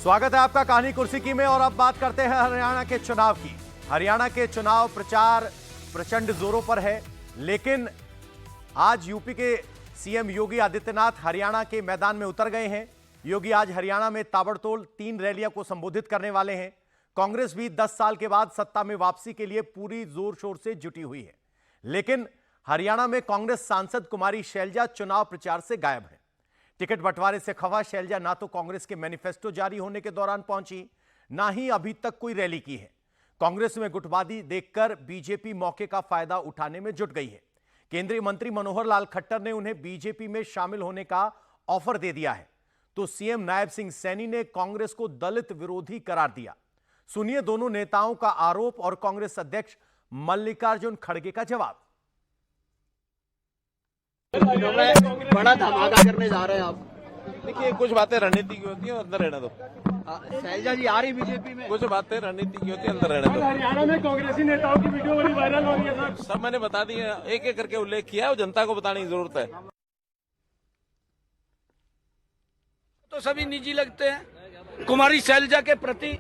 स्वागत है आपका कहानी कुर्सी की में। और अब बात करते हैं हरियाणा के चुनाव की। हरियाणा के चुनाव प्रचार प्रचंड जोरों पर है, लेकिन आज यूपी के सीएम योगी आदित्यनाथ हरियाणा के मैदान में उतर गए हैं। योगी आज हरियाणा में ताबड़तोड़ 3 रैलियों को संबोधित करने वाले हैं। कांग्रेस भी 10 साल के बाद सत्ता में वापसी के लिए पूरी जोर शोर से जुटी हुई है, लेकिन हरियाणा में कांग्रेस सांसद कुमारी शैलजा चुनाव प्रचार से गायब है। टिकट बंटवारे से खफा शैलजा ना तो कांग्रेस के मैनिफेस्टो जारी होने के दौरान पहुंची, ना ही अभी तक कोई रैली की है। कांग्रेस में गुटबाजी देखकर बीजेपी मौके का फायदा उठाने में जुट गई है। केंद्रीय मंत्री मनोहर लाल खट्टर ने उन्हें बीजेपी में शामिल होने का ऑफर दे दिया है, तो सीएम नायब सिंह सैनी ने कांग्रेस को दलित विरोधी करार दिया। सुनिए दोनों नेताओं का आरोप और कांग्रेस अध्यक्ष मल्लिकार्जुन खड़गे का जवाब। बड़ा धमाका करने जा रहे हैं आप। देखिए, कुछ बातें रणनीति की होती है, अंदर रहने दो। शैलजा जी आ रही बीजेपी में। कुछ बातें रणनीति की होती है, अंदर रहने दो। हरियाणा में कांग्रेसी नेताओं की वीडियो बड़ी वायरल हो रही है सर। सब मैंने बता दिया, एक एक करके उल्लेख किया है और जनता को बताने की जरूरत है। तो सभी निजी लगते हैं। कुमारी शैलजा के प्रति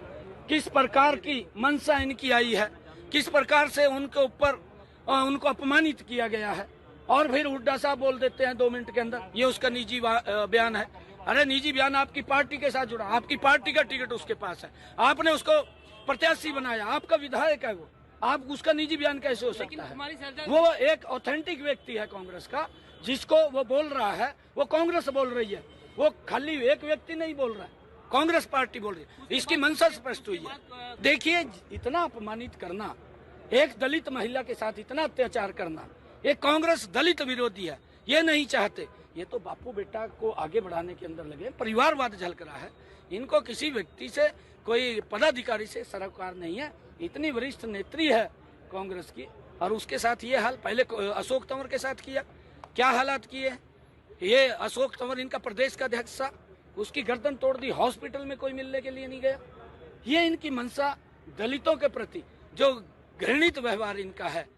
किस प्रकार की मंशा इनकी आई है, किस प्रकार से उनके ऊपर उनको अपमानित किया गया है, और फिर हुड्डा साहब बोल देते हैं 2 मिनट के अंदर ये उसका निजी बयान है। अरे निजी बयान आपकी पार्टी के साथ जुड़ा, आपकी पार्टी का टिकट उसके पास है, आपने उसको प्रत्याशी बनाया, आपका विधायक है वो, आप उसका निजी बयान कैसे हो सकता है? वो एक ऑथेंटिक व्यक्ति है कांग्रेस का, जिसको वो बोल रहा है वो कांग्रेस बोल रही है, वो खाली एक व्यक्ति नहीं बोल रहा है, कांग्रेस पार्टी बोल रही है। इसकी मंशा स्पष्ट हुई है। देखिए, इतना अपमानित करना, एक दलित महिला के साथ इतना अत्याचार करना, ये कांग्रेस दलित विरोधी है, ये नहीं चाहते। ये तो बापू बेटा को आगे बढ़ाने के अंदर लगे, परिवारवाद झलक रहा है। इनको किसी व्यक्ति से, कोई पदाधिकारी से सरोकार नहीं है। इतनी वरिष्ठ नेत्री है कांग्रेस की, और उसके साथ ये हाल। पहले अशोक तंवर के साथ किया, क्या हालात किए। ये अशोक तंवर इनका प्रदेश का अध्यक्ष था, उसकी गर्दन तोड़ दी, हॉस्पिटल में कोई मिलने के लिए नहीं गया। ये इनकी मंशा दलितों के प्रति जो घृणित व्यवहार इनका है।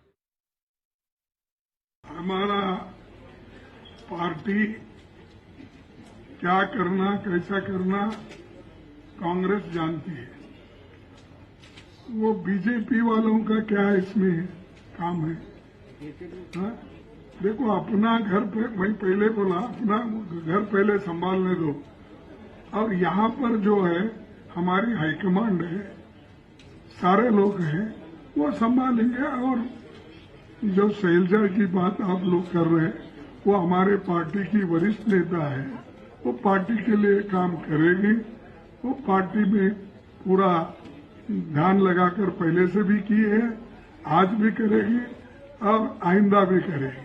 हमारा पार्टी क्या करना, कैसा करना कांग्रेस जानती है। वो बीजेपी वालों का क्या इसमें काम है? हाँ? देखो, अपना घर पे, मैं पहले बोला, अपना घर पहले संभालने दो। और यहाँ पर जो है हमारी हाईकमांड है, सारे लोग हैं, वो संभालेंगे। और जो शैलजा की बात आप लोग कर रहे हैं, वो हमारे पार्टी की वरिष्ठ नेता है, वो पार्टी के लिए काम करेगी। वो पार्टी में पूरा ध्यान लगाकर पहले से भी की है, आज भी करेगी और आइंदा भी करेगी।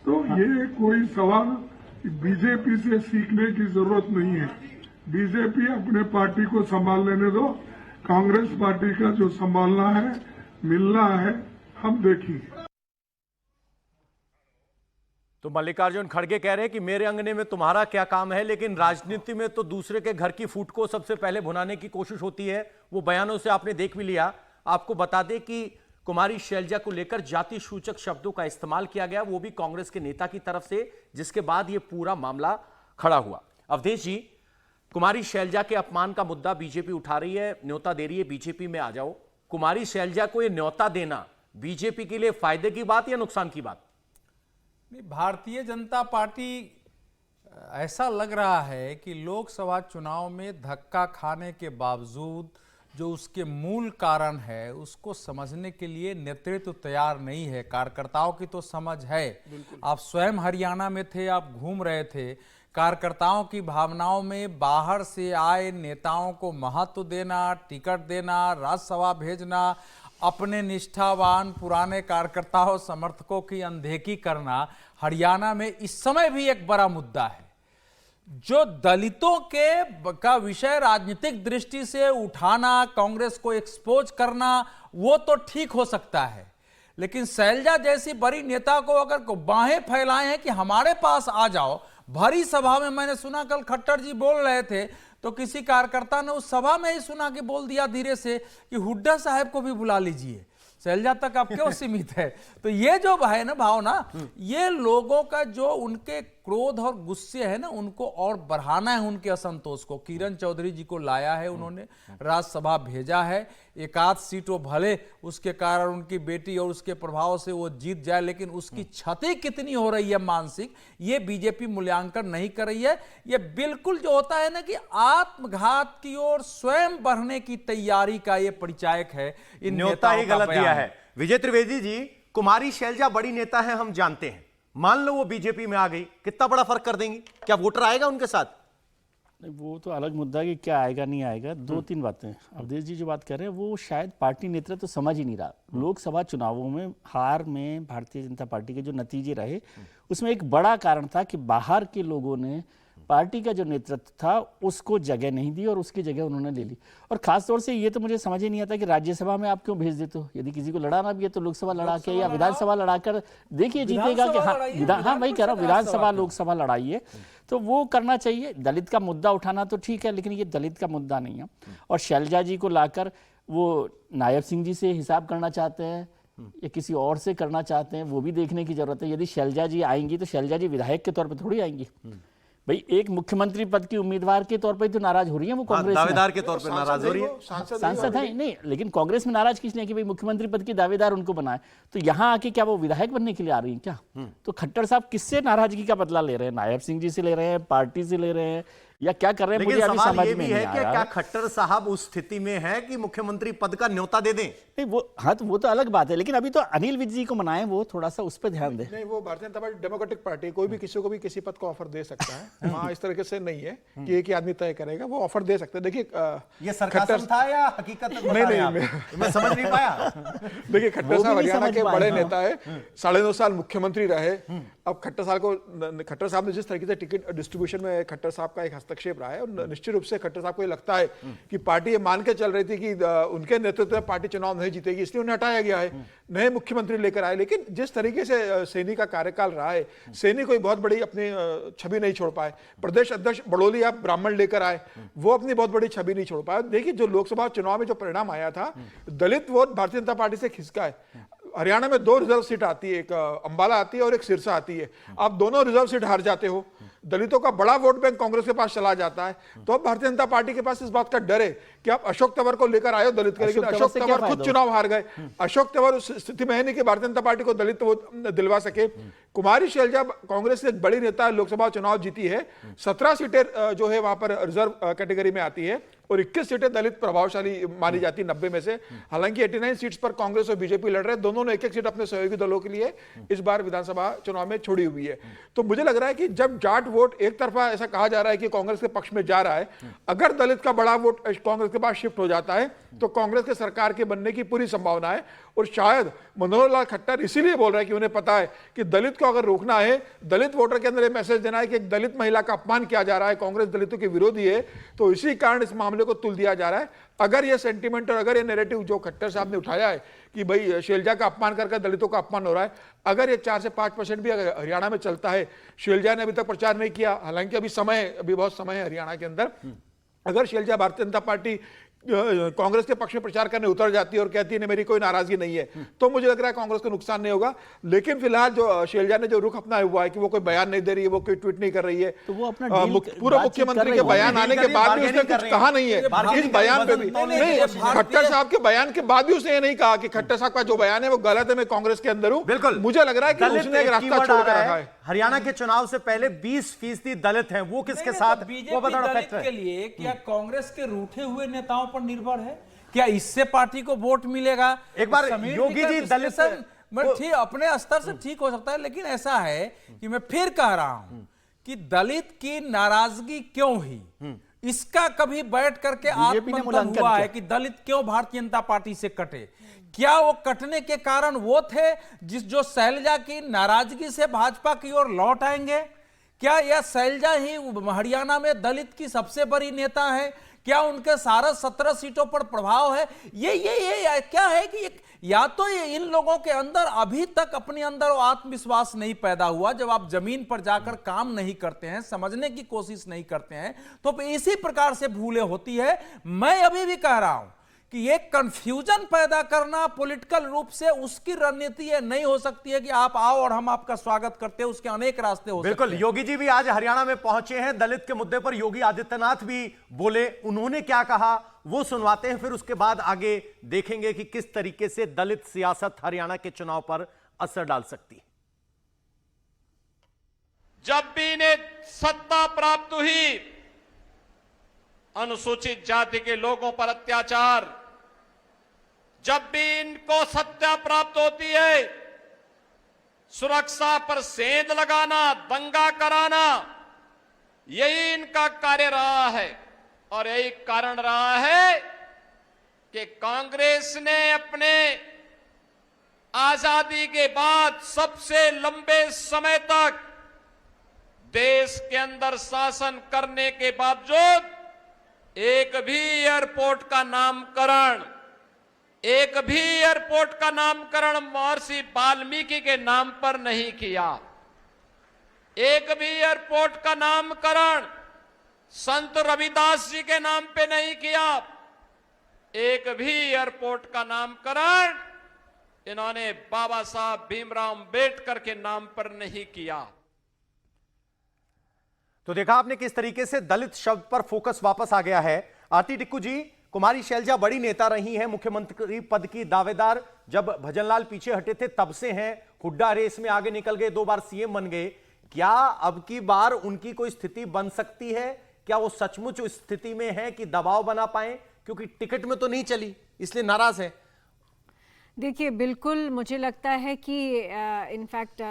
तो ये कोई सवाल बीजेपी से सीखने की जरूरत नहीं है। बीजेपी अपने पार्टी को संभाल लेने दो, कांग्रेस पार्टी का जो संभालना है, मिलना है, हम देखेंगे। तो मल्लिकार्जुन खड़गे कह रहे हैं कि मेरे अंगने में तुम्हारा क्या काम है, लेकिन राजनीति में तो दूसरे के घर की फूट को सबसे पहले भुनाने की कोशिश होती है। वो बयानों से आपने देख भी लिया। आपको बता दें कि कुमारी शैलजा को लेकर जाति सूचक शब्दों का इस्तेमाल किया गया, वो भी कांग्रेस के नेता की तरफ से, जिसके बाद ये पूरा मामला खड़ा हुआ। अवधेश जी, कुमारी शैलजा के अपमान का मुद्दा बीजेपी उठा रही है, न्योता दे रही है बीजेपी में आ जाओ। कुमारी शैलजा को यह न्योता देना बीजेपी के लिए फायदे की बात या नुकसान की बात? भारतीय जनता पार्टी, ऐसा लग रहा है कि लोकसभा चुनाव में धक्का खाने के बावजूद जो उसके मूल कारण है उसको समझने के लिए नेतृत्व तैयार नहीं है। कार्यकर्ताओं की तो समझ है, आप स्वयं हरियाणा में थे, आप घूम रहे थे। कार्यकर्ताओं की भावनाओं में बाहर से आए नेताओं को महत्व देना, टिकट देना, राज्यसभा भेजना, अपने निष्ठावान पुराने कार्यकर्ताओं समर्थकों की अनदेखी करना हरियाणा में इस समय भी एक बड़ा मुद्दा है। जो दलितों के का विषय राजनीतिक दृष्टि से उठाना, कांग्रेस को एक्सपोज करना, वो तो ठीक हो सकता है, लेकिन शैलजा जैसी बड़ी नेता को अगर बाहें फैलाए हैं कि हमारे पास आ जाओ, भरी सभा में, मैंने सुना कल खट्टर जी बोल रहे थे, तो किसी कार्यकर्ता ने उस सभा में ही सुना कि बोल दिया धीरे से कि हुड्डा साहब को भी बुला लीजिए, शैलजा तक अब क्यों सीमित है। तो ये जो है ना भावना, ये लोगों का जो उनके क्रोध और गुस्से है ना, उनको और बढ़ाना है उनके असंतोष को। किरण चौधरी जी को लाया है उन्होंने, राज्यसभा भेजा है, एक आध सीट वो भले उसके कारण उनकी बेटी और उसके प्रभाव से वो जीत जाए, लेकिन उसकी क्षति कितनी हो रही है मानसिक, ये बीजेपी मूल्यांकन नहीं कर रही है। ये बिल्कुल जो होता है ना कि आत्मघात की ओर स्वयं बढ़ने की तैयारी का ये परिचायक है। इन न्योता ही नेताओं का गलत दिया बयान। है। विजय त्रिवेदी जी, कुमारी शैलजा बड़ी नेता है, हम जानते हैं, मान लो वो बीजेपी में आ गई, कितना बड़ा फर्क कर देंगी? क्या वोटर आएगा उनके साथ? नहीं, वो तो अलग मुद्दा है कि क्या आएगा नहीं आएगा। दो तीन बातें अवधेश जी जो बात कर रहे हैं वो शायद पार्टी नेतृत्व तो समझ ही नहीं रहा। लोकसभा चुनावों में हार में भारतीय जनता पार्टी के जो नतीजे रहे उसमें एक बड़ा कारण था कि बाहर के लोगों ने पार्टी का जो नेतृत्व था उसको जगह नहीं दी और उसकी जगह उन्होंने ले ली। और खासतौर से ये तो मुझे समझ ही नहीं आता कि राज्यसभा में आप क्यों भेज देते हो। यदि किसी को लड़ाना भी है तो लोकसभा लड़ा के या विधानसभा लड़ाकर देखिए जीतेगा कि हाँ वही कह रहा हूँ, विधानसभा लोकसभा लड़ाइए तो वो करना चाहिए। दलित का मुद्दा उठाना तो ठीक है, लेकिन ये दलित का मुद्दा नहीं है। और शैलजा जी को लाकर वो नायब सिंह जी से हिसाब करना चाहते हैं या किसी और से करना चाहते हैं, वो भी देखने की जरूरत है। यदि शैलजा जी आएंगी तो शैलजा जी विधायक के तौर पर थोड़ी आएंगी भाई, एक मुख्यमंत्री पद की उम्मीदवार के तौर पर तो नाराज हो रही है वो कांग्रेस दावेदार के तौर पर नाराज हो रही है। सांसद है नहीं, लेकिन कांग्रेस में नाराज किस लिए कि भाई मुख्यमंत्री पद की दावेदार उनको बनाए, तो यहाँ आके क्या वो विधायक बनने के लिए आ रही है क्या? तो खट्टर साहब किससे नाराजगी का बदला ले रहे हैं? नायब सिंह जी से ले रहे हैं, पार्टी से ले रहे हैं, या क्या कर रहे हैं? मुझे अभी समझ में नहीं आ रहा है। क्या खट्टर साहब उस स्थिति में है कि मुख्यमंत्री पद का न्योता दे दें? नहीं वो हाँ तो वो तो अलग बात है, लेकिन अभी तो अनिल विज जी को मनाएं, वो थोड़ा सा उस पर ध्यान दें। नहीं, वो Bharatiya Janata party democratic party, कोई भी किसी को भी किसी पद का ऑफर दे सकता है। वहाँ इस तरीके से नहीं है कि एक ही आदमी तय करेगा, वो ऑफर दे सकते हैं। देखिए ये सरकाज़म था या हकीकत? नहीं, मैं समझ नहीं पाया। देखिए खट्टर साहब हरियाणा के बड़े नेता है, 2.5 साल मुख्यमंत्री रहे। अब खट्टर साहब ने जिस तरीके से टिकट डिस्ट्रीब्यूशन में खट्टर साहब का एक हस्तक्षेप रहा है, और निश्चित रूप से खट्टर साहब को ये लगता है कि पार्टी ये मान के चल रही थी कि उनके नेतृत्व में पार्टी चुनाव नहीं जीतेगी, इसलिए उन्हें हटाया गया है, नए मुख्यमंत्री लेकर आए। लेकिन जिस तरीके से सैनी का कार्यकाल रहा है, सैनी कोई बहुत बड़ी अपनी छवि नहीं छोड़ पाए। प्रदेश अध्यक्ष बड़ोली आप ब्राह्मण लेकर आए, वो अपनी बहुत बड़ी छवि नहीं छोड़ पाए। देखिए जो लोकसभा चुनाव में जो परिणाम आया था, दलित वोट भारतीय जनता पार्टी से खिसका है। हरियाणा में 2 रिजर्व सीट आती है, एक अंबाला आती है और एक सिरसा आती है। आप दोनों रिजर्व सीट हार जाते हो, दलितों का बड़ा वोट बैंक कांग्रेस के पास चला जाता है। तो अब भारतीय जनता पार्टी के पास इस बात का डर है कि आप अशोक तंवर को लेकर आए हो दलित के, लेकिन अशोक तंवर खुद चुनाव हार गए। अशोक तंवर उस स्थिति में है नहीं कि भारतीय जनता पार्टी को दलित वोट दिलवा सके। कुमारी शैलजा कांग्रेस से एक बड़ी नेता है, लोकसभा चुनाव जीती है, 17 सीटें जो है वहां पर रिजर्व कैटेगरी में आती है और 21 सीटें दलित प्रभावशाली मानी जाती है 90 में से। हालांकि 89 सीट्स पर कांग्रेस और बीजेपी लड़ रहे हैं, दोनों ने एक-एक सीट अपने सहयोगी दलों के लिए इस बार विधानसभा चुनाव में छोड़ी हुई है। तो मुझे लग रहा है कि जब जाट वोट एक तरफा ऐसा कहा जा रहा है कि कांग्रेस के पक्ष में जा रहा है, अगर दलित का बड़ा वोट कांग्रेस के पास शिफ्ट हो जाता है तो कांग्रेस के सरकार के बनने की पूरी संभावना है। और शायद मनोहर लाल खट्टर इसीलिए बोल रहे हैं कि उन्हें पता है कि दलित को अगर रोकना है, दलित वोटर के अंदर ये मैसेज देना है कि एक दलित महिला का अपमान किया जा रहा है, कांग्रेस दलितों के विरोधी है, तो इसी कारण इस मामले को तुल दिया जा रहा है। अगर ये सेंटीमेंट और अगर ये नैरेटिव जो खट्टर साहब ने उठाया है कि भाई शैलजा का अपमान करके दलितों का अपमान हो रहा है, अगर ये 4 से 5% भी अगर हरियाणा में चलता है, शैलजा ने अभी तक प्रचार नहीं किया, हालांकि अभी बहुत समय है हरियाणा के अंदर, अगर शैलजा भारतीय जनता पार्टी कांग्रेस के पक्ष में प्रचार करने उतर जाती है और कहती है मेरी कोई नाराजगी नहीं है, तो मुझे लग रहा है कांग्रेस को नुकसान नहीं होगा। लेकिन फिलहाल जो शैलजा ने जो रुख अपनाया हुआ है कि वो कोई बयान नहीं दे रही है, वो कोई ट्वीट नहीं कर रही है, तो वो अपना पूर्व मुख्यमंत्री के बयान आने के बाद भी उसने कुछ कहा नहीं है। इस बयान पे भी नहीं, खट्टर साहब के बयान के बाद भी उसने ये नहीं कहा कि खट्टर साहब का जो बयान है वो गलत है, मैं कांग्रेस के अंदर हूं। बिल्कुल, मुझे लग रहा है कि उसने एक रास्ता छोड़ कर रखा है। हरियाणा के चुनाव से पहले 20% दलित हैं, वो किसके साथ? बीजेपी दलित के लिए क्या कांग्रेस के रूठे हुए नेताओं पर निर्भर है? क्या इससे पार्टी को वोट मिलेगा? एक बार योगी जी दलित ठीक अपने स्तर से ठीक हो सकता है, लेकिन ऐसा है कि मैं फिर कह रहा हूं कि दलित की नाराजगी क्यों हुई, इसका कभी बैठ करके आत्ममंथन हुआ है कि दलित क्यों भारतीय जनता पार्टी से कटे? क्या वो कटने के कारण वो थे जो शैलजा की नाराजगी से भाजपा की ओर लौट आएंगे? क्या यह शैलजा ही हरियाणा में दलित की सबसे बड़ी नेता है? क्या उनके सारे 17 सीटों पर प्रभाव है? ये क्या है कि या तो ये इन लोगों के अंदर अभी तक अपने अंदर वो आत्मविश्वास नहीं पैदा हुआ, जब आप जमीन पर जाकर काम नहीं करते हैं, समझने की कोशिश नहीं करते हैं, तो इसी प्रकार से भूलें होती है। मैं अभी भी कह रहा हूं कि एक कंफ्यूजन पैदा करना पॉलिटिकल रूप से उसकी रणनीति ये नहीं हो सकती है कि आप आओ और हम आपका स्वागत करते हैं। उसके अनेक रास्ते हो सकते हैं। बिल्कुल, योगी जी भी आज हरियाणा में पहुंचे हैं। दलित के मुद्दे पर योगी आदित्यनाथ भी बोले, उन्होंने क्या कहा वो सुनवाते हैं, फिर उसके बाद आगे देखेंगे कि किस तरीके से दलित सियासत हरियाणा के चुनाव पर असर डाल सकती है। जब भी इन्हें सत्ता प्राप्त हुई, अनुसूचित जाति के लोगों पर अत्याचार, जब भी इनको सत्ता प्राप्त होती है, सुरक्षा पर सेंध लगाना, दंगा कराना, यही इनका कार्य रहा है। और यही कारण रहा है कि कांग्रेस ने अपने आजादी के बाद सबसे लंबे समय तक देश के अंदर शासन करने के बावजूद एक भी एयरपोर्ट का नामकरण महर्षि वाल्मीकि के नाम पर नहीं किया। एक भी एयरपोर्ट का नामकरण संत रविदास जी के नाम पे नहीं किया। एक भी एयरपोर्ट का नामकरण इन्होंने बाबा साहब भीमराव अंबेडकर के नाम पर नहीं किया। तो देखा आपने किस तरीके से दलित शब्द पर फोकस वापस आ गया है। आरती टिक्कू जी, कुमारी शैलजा बड़ी नेता रही हैं, मुख्यमंत्री पद की दावेदार जब भजनलाल पीछे हटे थे तब से हैं, हुड्डा रेस में आगे निकल गए, 2 बार सीएम बन गए। क्या अब की बार उनकी कोई स्थिति बन सकती है? क्या वो सचमुच उस स्थिति में है कि दबाव बना पाए? क्योंकि टिकट में तो नहीं चली, इसलिए नाराज है। देखिए, बिल्कुल मुझे लगता है कि इनफैक्ट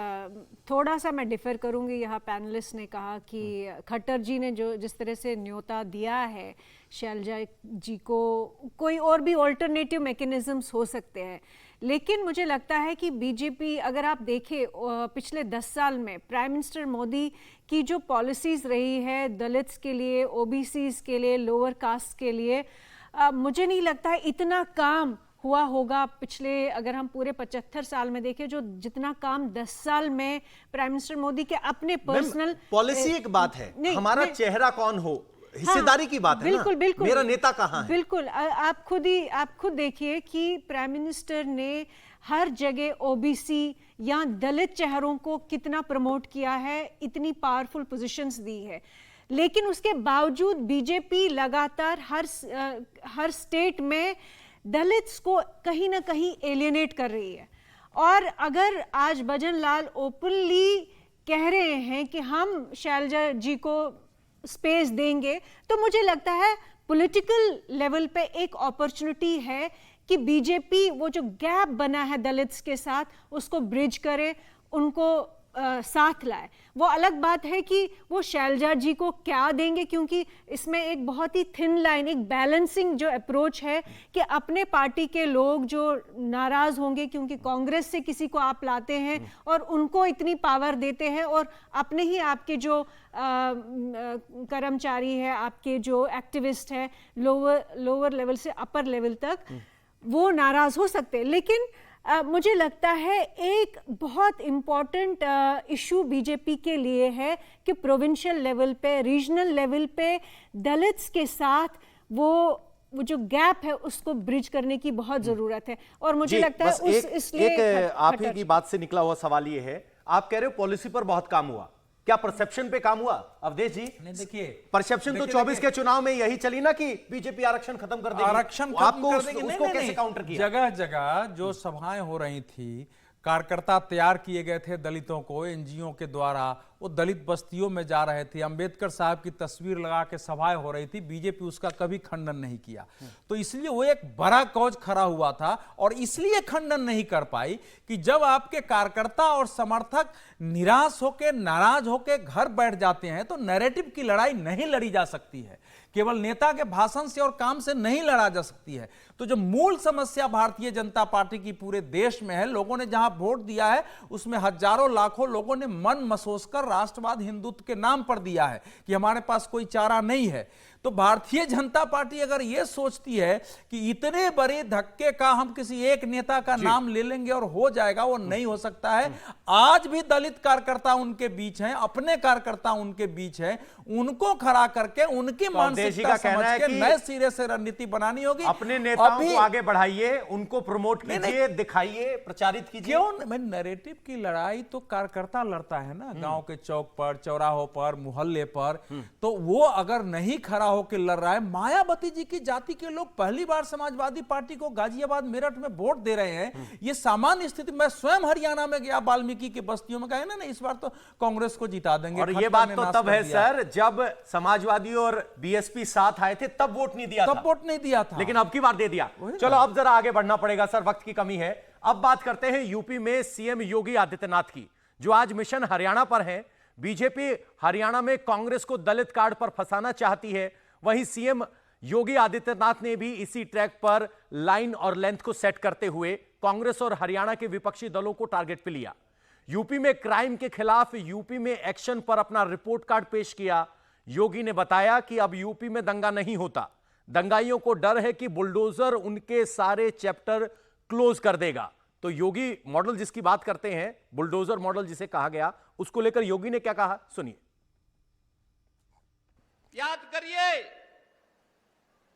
थोड़ा सा मैं डिफर करूंगी। यहाँ पैनलिस्ट ने कहा कि खट्टर जी ने जो जिस तरह से न्योता दिया है शैलजा जी को, कोई और भी ऑल्टरनेटिव मैकेनिज्म्स हो सकते हैं। लेकिन मुझे लगता है कि बीजेपी, अगर आप देखें पिछले 10 साल में प्राइम मिनिस्टर मोदी की जो पॉलिसीज़ रही है दलित्स के लिए, ओबीसीज के लिए, लोअर कास्ट के लिए, मुझे नहीं लगता है इतना काम हुआ होगा पिछले, अगर हम पूरे 75 साल में देखें, जो जितना काम 10 साल में प्राइम मिनिस्टर मोदी के अपने पर्सनल पॉलिसी एक बात है, हमारा चेहरा कौन हो, हिस्सेदारी की बात है। बिल्कुल बिल्कुल, मेरा नेता कहाँ है? बिल्कुल, आप खुद देखिए कि प्राइम मिनिस्टर ने हर जगह ओबीसी या दलित चेहरों को कितना प्रमोट किया है, इतनी पावरफुल पोजीशंस दी है। लेकिन उसके बावजूद बीजेपी लगातार हर स्टेट में दलित्स को कहीं ना कहीं एलियनेट कर रही है। और अगर आज भजनलाल ओपनली कह रहे हैं कि हम शैलजा जी को स्पेस देंगे, तो मुझे लगता है पॉलिटिकल लेवल पे एक अपॉर्चुनिटी है कि बीजेपी वो जो गैप बना है दलित्स के साथ, उसको ब्रिज करे, उनको साथ लाए। वो अलग बात है कि वो शैलजा जी को क्या देंगे, क्योंकि इसमें एक बहुत ही थिन लाइन, एक बैलेंसिंग जो अप्रोच है कि अपने पार्टी के लोग जो नाराज होंगे क्योंकि कांग्रेस से किसी को आप लाते हैं और उनको इतनी पावर देते हैं, और अपने ही आपके जो कर्मचारी है, आपके जो एक्टिविस्ट है लोअर लेवल से अपर लेवल तक, वो नाराज हो सकते हैं। लेकिन मुझे लगता है एक बहुत इम्पॉर्टेंट इशू बीजेपी के लिए है कि प्रोविंशियल लेवल पे, रीजनल लेवल पे दलित्स के साथ वो जो गैप है उसको ब्रिज करने की बहुत जरूरत है। और मुझे लगता है इसलिए आप ही की बात से निकला हुआ सवाल ये है, आप कह रहे हो पॉलिसी पर बहुत काम हुआ, क्या परसेप्शन पे काम हुआ? अवधेश जी, देखिए, परसेप्शन तो 24 के चुनाव में यही चली ना कि बीजेपी आरक्षण खत्म कर देगी। आरक्षण आपको उसको कैसे काउंटर किया? जगह जगह जो सभाएं हो रही थी, कार्यकर्ता तैयार किए गए थे दलितों को, एनजीओ के द्वारा, वो दलित बस्तियों में जा रहे थे, अंबेडकर साहब की तस्वीर लगा के सभाएं हो रही थी, बीजेपी उसका कभी खंडन नहीं किया। तो इसलिए वो एक बड़ा कौज खड़ा हुआ था, और इसलिए खंडन नहीं कर पाई कि जब आपके कार्यकर्ता और समर्थक निराश होकर, नाराज होकर घर बैठ जाते हैं, तो नैरेटिव की लड़ाई नहीं लड़ी जा सकती है, केवल नेता के भाषण से और काम से नहीं लड़ा जा सकती है। तो जो मूल समस्या भारतीय जनता पार्टी की पूरे देश में है, लोगों ने जहां वोट दिया है उसमें हजारों लाखों लोगों ने मन मसोस कर राष्ट्रवाद हिंदुत्व के नाम पर दिया है कि हमारे पास कोई चारा नहीं है। तो भारतीय जनता पार्टी अगर ये सोचती है कि इतने बड़े धक्के का हम किसी एक नेता का नाम ले लेंगे और हो जाएगा, वो नहीं हो सकता है। आज भी दलित कार्यकर्ता उनके बीच हैं, अपने कार्यकर्ता उनके बीच हैं, उनको खड़ा करके उनकी मानसिकता समझ के नए सिरे से रणनीति बनानी होगी। अपने नेताओं को आगे बढ़ाइए, उनको प्रमोट कीजिए, दिखाइए, प्रचारित कीजिए। क्यों? मैं नैरेटिव की लड़ाई तो कार्यकर्ता लड़ता है ना, गांव के चौक पर, चौराहों पर, मोहल्ले पर। तो वो अगर नहीं खड़ा होकर लड़ रहा है, मायावती जी की जाति के लोग पहली बार समाजवादी पार्टी को गाजियाबाद मेरठ में वोट दे रहे हैं। ये सामान्य स्थिति, मैं स्वयं हरियाणा में गया, वाल्मीकि की बस्तियों में कहा ना इस बार तो कांग्रेस को जिता देंगे। और ये बात तो तब है सर जब समाजवादी और बीएसपी साथ आए थे, तब वोट नहीं दिया था। तब वोट नहीं दिया था, लेकिन अब की बार दे दिया। चलो अब जरा आगे बढ़ना पड़ेगा सर, वक्त की कमी है। अब बात करते हैं यूपी में सीएम योगी आदित्यनाथ की, जो आज मिशन हरियाणा पर है। बीजेपी हरियाणा में कांग्रेस को दलित कार्ड पर फंसाना चाहती है, वहीं सीएम योगी आदित्यनाथ ने भी इसी ट्रैक पर लाइन और लेंथ को सेट करते हुए कांग्रेस और हरियाणा के विपक्षी दलों को टारगेट पे लिया। यूपी में क्राइम के खिलाफ यूपी में एक्शन पर अपना रिपोर्ट कार्ड पेश किया। योगी ने बताया कि अब यूपी में दंगा नहीं होता, दंगाइयों को डर है कि बुलडोजर उनके सारे चैप्टर क्लोज कर देगा। तो योगी मॉडल जिसकी बात करते हैं, बुलडोजर मॉडल जिसे कहा गया, उसको लेकर योगी ने क्या कहा, सुनिए। याद करिए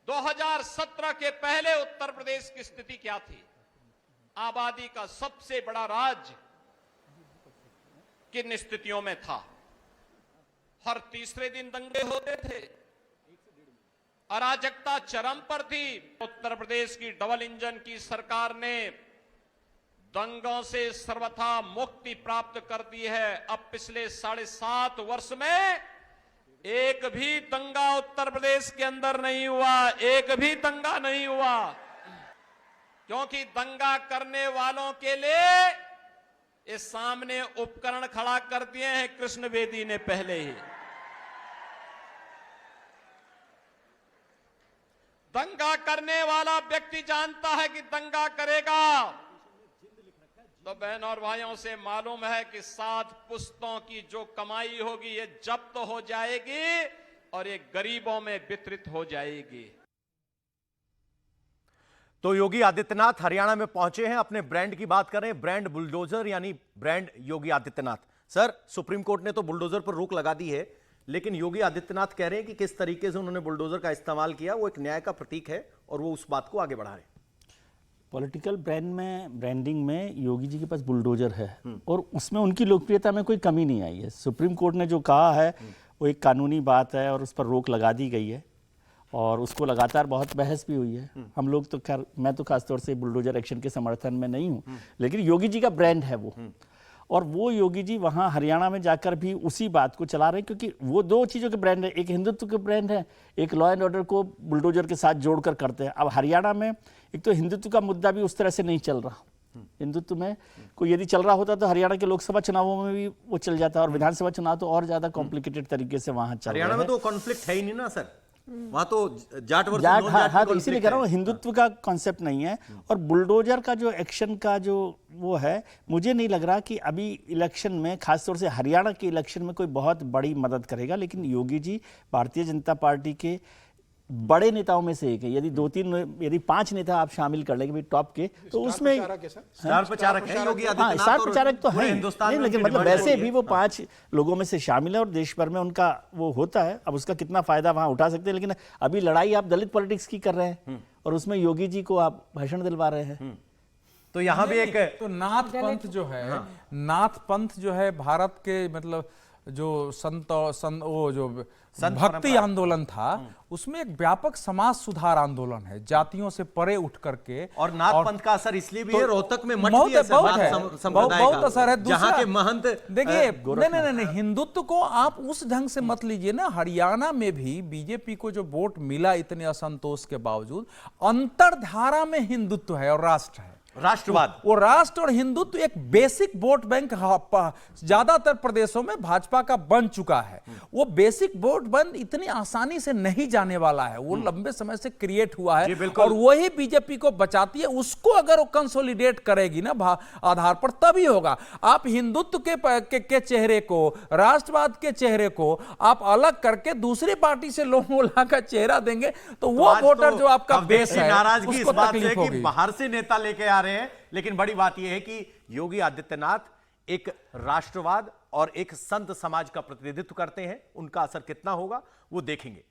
2017 के पहले उत्तर प्रदेश की स्थिति क्या थी। आबादी का सबसे बड़ा राज्य किन स्थितियों में था। हर तीसरे दिन दंगे होते थे, अराजकता चरम पर थी। उत्तर प्रदेश की डबल इंजन की सरकार ने दंगों से सर्वथा मुक्ति प्राप्त कर दी है। अब पिछले 7.5 वर्ष में एक भी दंगा उत्तर प्रदेश के अंदर नहीं हुआ, एक भी दंगा नहीं हुआ, क्योंकि दंगा करने वालों के लिए इस सामने उपकरण खड़ा कर दिए हैं कृष्ण बेदी ने पहले ही। दंगा करने वाला व्यक्ति जानता है कि दंगा करेगा तो बहन और भाइयों से मालूम है कि 7 पुश्तों की जो कमाई होगी ये जब्त हो जाएगी और ये गरीबों में वितरित हो जाएगी। तो योगी आदित्यनाथ हरियाणा में पहुंचे हैं, अपने ब्रांड की बात करें, ब्रांड बुलडोजर यानी brand Yogi Adityanath. Sir, supreme court ने तो बुलडोजर पर रोक लगा दी है, लेकिन योगी आदित्यनाथ कह रहे हैं कि किस तरीके से उन्होंने बुलडोजर का इस्तेमाल किया वो एक न्याय का प्रतीक है और वो उस बात को आगे बढ़ा रहे हैं। पॉलिटिकल ब्रांडिंग में योगी जी के पास बुलडोजर है और उसमें उनकी लोकप्रियता में कोई कमी नहीं आई है। सुप्रीम कोर्ट ने जो कहा है वो एक कानूनी बात है और उस पर रोक लगा दी गई है और उसको लगातार बहुत बहस भी हुई है। हम लोग तो खैर, मैं तो खासतौर से बुलडोजर एक्शन के समर्थन में नहीं हूँ, लेकिन योगी जी का ब्रांड है वो, और वो योगी जी वहाँ हरियाणा में जाकर भी उसी बात को चला रहे हैं, क्योंकि वो 2 चीज़ों के ब्रांड है, एक हिंदुत्व के ब्रांड है, एक लॉ एंड ऑर्डर को बुलडोजर के साथ जोड़कर करते हैं। अब हरियाणा में एक तो हिंदुत्व का मुद्दा भी उस तरह से नहीं चल रहा। हिंदुत्व में कोई यदि चल रहा होता तो हरियाणा के लोकसभा चुनावों में भी वो चल जाता, और विधानसभा चुनाव तो और ज्यादा कॉम्प्लिकेटेड तरीके से वहाँ चल रहा है। हरियाणा में तो कॉन्फ्लिक्ट है ही नहीं ना सर, वहां तो जाट वर्सेस नॉन हाँ, जाट तो इसीलिए कह रहा हूँ हिंदुत्व का कॉन्सेप्ट नहीं है। और बुलडोजर का जो एक्शन का जो वो है, मुझे नहीं लग रहा कि अभी इलेक्शन में, खासतौर से हरियाणा के इलेक्शन में कोई बहुत बड़ी मदद करेगा। लेकिन योगी जी भारतीय जनता पार्टी के बड़े नेताओं में से एक है। यदि 5 नेता आप शामिल कर लेंगे टॉप के, तो उसमें स्टार प्रचारक है योगी आदित्यनाथ। स्टार प्रचारक तो है हिंदुस्तान नहीं, लेकिन मतलब वैसे भी वो 5 लोगों में से शामिल है और देश भर में उनका वो होता है। अब उसका कितना फायदा वहां उठा सकते हैं, लेकिन अभी लड़ाई आप दलित पॉलिटिक्स की कर रहे हैं और उसमें योगी जी को आप भाषण दिलवा रहे हैं। तो यहाँ भी एक तो नाथ पंथ जो है, नाथ पंथ जो है भारत के मतलब जो वो जो भक्ति आंदोलन था, उसमें एक व्यापक समाज सुधार आंदोलन है, जातियों से परे उठ करके। और नाथ पंथ का असर इसलिए भी है, रोहतक में मठ बहुत भी है, बहुत असर है। जहां के महंत देखिए, नहीं, हिंदुत्व को आप उस ढंग से मत लीजिए ना। हरियाणा में भी बीजेपी को जो वोट मिला इतने असंतोष के बावजूद, अंतरधारा में हिंदुत्व है और राष्ट्र है। राष्ट्रवाद, वो राष्ट्र और हिंदुत्व एक बेसिक वोट बैंक ज्यादातर प्रदेशों में भाजपा का बन चुका है। वो बेसिक वोट बैंक इतनी आसानी से नहीं जाने वाला है, वो लंबे समय से क्रिएट हुआ है और वही बीजेपी को बचाती है। उसको अगर वो कंसोलिडेट करेगी ना आधार पर, तभी होगा। आप हिंदुत्व के चेहरे को, राष्ट्रवाद के चेहरे को आप अलग करके दूसरी पार्टी से लोगों को लाकर चेहरा देंगे तो वो वोटर जो आपका बेस है नाराजगी इस उसको बात तकलीफ से कि होगी। बाहर से नेता लेके आ रहे हैं, लेकिन बड़ी बात यह है कि योगी आदित्यनाथ एक राष्ट्रवाद और एक संत समाज का प्रतिनिधित्व करते हैं। उनका असर कितना होगा वो देखेंगे।